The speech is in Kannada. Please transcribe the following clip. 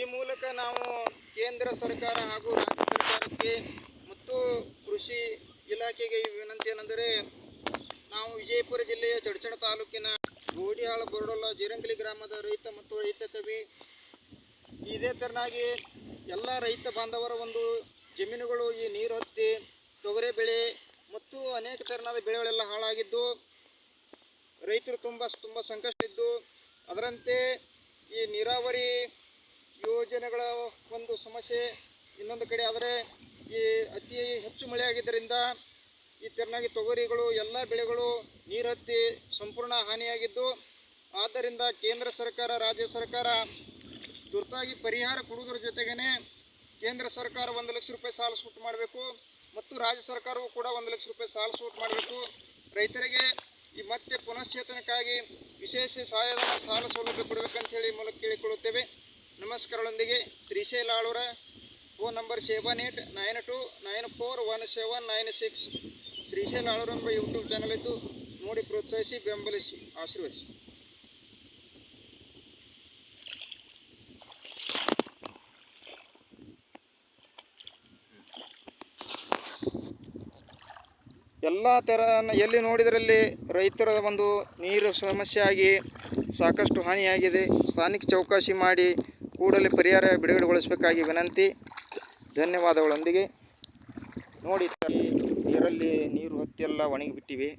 ಈ ಮೂಲಕ ನಾವು ಕೇಂದ್ರ ಸರ್ಕಾರ ಹಾಗೂ ರಾಜ್ಯ ಸರ್ಕಾರಕ್ಕೆ ಮತ್ತು ಕೃಷಿ ಇಲಾಖೆಗೆ ವಿನಂತಿ ಏನೆಂದರೆ, ನಾವು ವಿಜಯಪುರ ಜಿಲ್ಲೆಯ ಚಡಚಣ ತಾಲೂಕಿನ ಗೋಡಿಹಾಳ ಬೋರ್ಡೋಲ ಜೀರಂಗಲಿ ಗ್ರಾಮದ ರೈತ ಮತ್ತು ರೈತ ಕವಿ ಇದೇ ತೆರನಾಗಿ ಎಲ್ಲ ರೈತ ಬಾಂಧವರ ಒಂದು ಜಮೀನುಗಳು ಈ ನೀರು ಹತ್ತಿ ತೊಗರೆ ಬೆಳೆ ಮತ್ತು ಅನೇಕ ತೆರನಾದ ಬೆಳೆಗಳೆಲ್ಲ ಹಾಳಾಗಿದ್ದು ರೈತರು ತುಂಬ ಸಂಕಷ್ಟ ಇದ್ದು, ಅದರಂತೆ ಈ ನೀರಾವರಿ ಯೋಜನೆಗಳ ಒಂದು ಸಮಸ್ಯೆ ಇನ್ನೊಂದು ಕಡೆ. ಆದರೆ ಈ ಅತಿ ಹೆಚ್ಚು ಮಳೆಯಾಗಿದ್ದರಿಂದ ಈ ತೆರನಾಗಿ ತೊಗರಿಗಳು ಎಲ್ಲ ಬೆಳೆಗಳು ನೀರು ಹತ್ತಿ ಸಂಪೂರ್ಣ ಹಾನಿಯಾಗಿದ್ದು, ಆದ್ದರಿಂದ ಕೇಂದ್ರ ಸರ್ಕಾರ ರಾಜ್ಯ ಸರ್ಕಾರ ತುರ್ತಾಗಿ ಪರಿಹಾರ ಕೊಡುವುದರ ಜೊತೆಗೇ ಕೇಂದ್ರ ಸರ್ಕಾರ 1 ಲಕ್ಷ ರೂಪಾಯಿ ಸಾಲ ಸೂಟ್ ಮಾಡಬೇಕು ಮತ್ತು ರಾಜ್ಯ ಸರ್ಕಾರವೂ ಕೂಡ 1 ಲಕ್ಷ ರೂಪಾಯಿ ಸಾಲ ಸೂಟ್ ಮಾಡಬೇಕು. ರೈತರಿಗೆ ಈ ಮತ್ತೆ ಪುನಶ್ಚೇತನಕ್ಕಾಗಿ ವಿಶೇಷ ಸಹಾಯಧನ ಸಾಲ ಸೌಲಭ್ಯ ಕೊಡಬೇಕಂತ ಹೇಳಿ ಮೂಲಕ ಕೇಳಿಕೊಳ್ಳುತ್ತೇವೆ. ನಮಸ್ಕಾರಗಳೊಂದಿಗೆ ಶ್ರೀಶೈಲ ಆಳೂರ, ಫೋನ್ ನಂಬರ್ 7892941796. ಶ್ರೀಶೈಲ ಆಳೂರ ಎಂಬ ಯೂಟ್ಯೂಬ್ ಚಾನಲ್ ಇದ್ದು ನೋಡಿ ಪ್ರೋತ್ಸಾಹಿಸಿ, ಬೆಂಬಲಿಸಿ, ಆಶೀರ್ವದಿಸಿ. ಎಲ್ಲ ಥರ ಎಲ್ಲಿ ನೋಡಿದರಲ್ಲಿ ರೈತರ ಒಂದು ನೀರು ಸಮಸ್ಯೆ ಆಗಿ ಸಾಕಷ್ಟು ಹಾನಿಯಾಗಿದೆ. ಸ್ಥಾನಿಕ ಚೌಕಾಸಿ ಮಾಡಿ ಕೂಡಲೇ ಪರಿಹಾರ ಬಿಡುಗಡೆಗೊಳಿಸಬೇಕಾಗಿ ವಿನಂತಿ. ಧನ್ಯವಾದಗಳೊಂದಿಗೆ ನೋಡಿ, ನೀರಲ್ಲಿ ನೀರು ಹತ್ತಿ ಎಲ್ಲ ಒಣಗಿಬಿಟ್ಟಿವೆ.